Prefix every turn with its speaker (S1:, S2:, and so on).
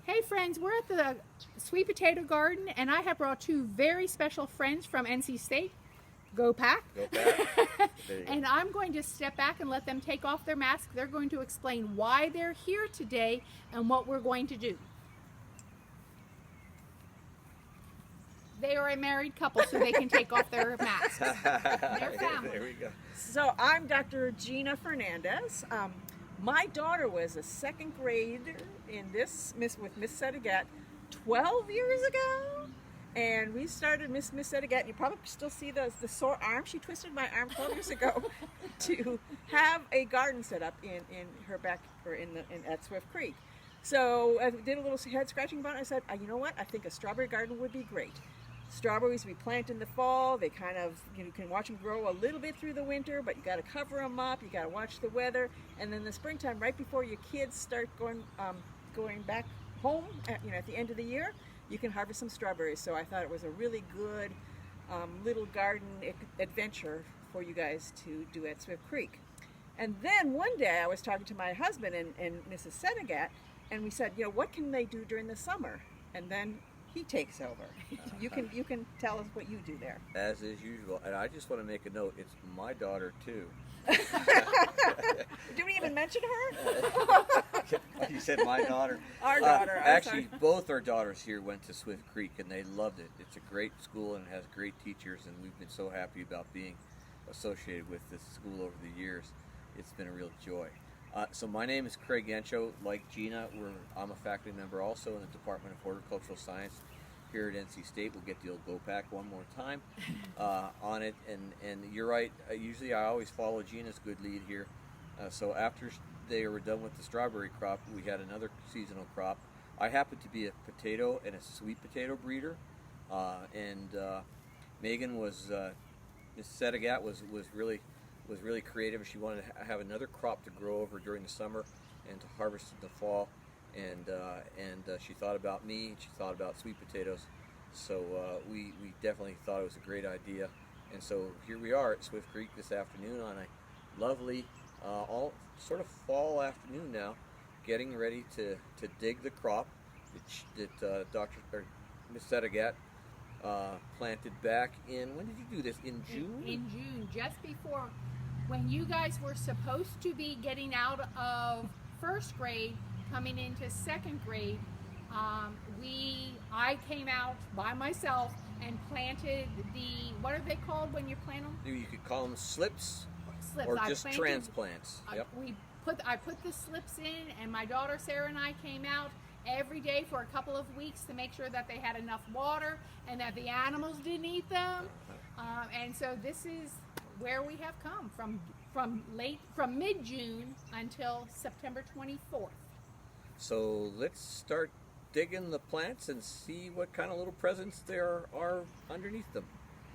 S1: Hey friends, we're at the sweet potato garden and I have brought two very special friends from NC State. Go Pack.
S2: Go Pack. There you go.
S1: And I'm going to step back and let them take off their mask. They're going to explain why they're here today and what we're going to do. They are a married couple, so they can take off their masks. Their family.
S2: There we go.
S3: So I'm Dr. Gina Fernandez. My daughter was a second grader in this with Miss Sedigat 12 years ago, and we started Miss Sedigat. You probably still see the sore arm. She twisted my arm 12 years ago to have a garden set up in her back or at Swift Creek. So I did a little head scratching about it. I said, you know what? I think a strawberry garden would be great. Strawberries we plant in the fall. They kind of, you can watch them grow a little bit through the winter, but you got to cover them up. You got to watch the weather, and then the springtime, right before your kids start going back home, at the end of the year, you can harvest some strawberries. So I thought it was a really good little garden adventure for you guys to do at Swift Creek. And then one day I was talking to my husband and Mrs. Sedigat, and we said, what can they do during the summer? And then he takes over. You can tell us what you do there.
S2: As is usual. And I just want to make a note. It's my daughter, too.
S3: Did we even mention her?
S2: You said my daughter.
S3: Our daughter.
S2: Actually, both our daughters here went to Swift Creek, and they loved it. It's a great school, and it has great teachers, and we've been so happy about being associated with this school over the years. It's been a real joy. So my name is Craig Yancho. Like Gina, I'm a faculty member also in the Department of Horticultural Science here at NC State. We'll get the old Go Pack one more time on it. And you're right, usually I always follow Gina's good lead here. So after they were done with the strawberry crop, we had another seasonal crop. I happen to be a potato and a sweet potato breeder. Megan was, Miss Sedigat was really creative. She wanted to have another crop to grow over during the summer and to harvest in the fall. And she thought about me. She thought about sweet potatoes. So we definitely thought it was a great idea. And so here we are at Swift Creek this afternoon on a lovely, all sort of fall afternoon now, getting ready to dig the crop that Miss Sedigat planted back in. When did you do this? In June?
S1: In June, just before when you guys were supposed to be getting out of first grade, coming into second grade. I came out by myself and planted what are they called when you plant them?
S2: You could call them slips,
S1: Slips.
S2: or just transplants. Yep.
S1: I put the slips in, and my daughter Sarah and I came out every day for a couple of weeks to make sure that they had enough water and that the animals didn't eat them. And so this is where we have come from mid-June until September 24th.
S2: So let's start digging the plants and see what kind of little presents there are underneath them.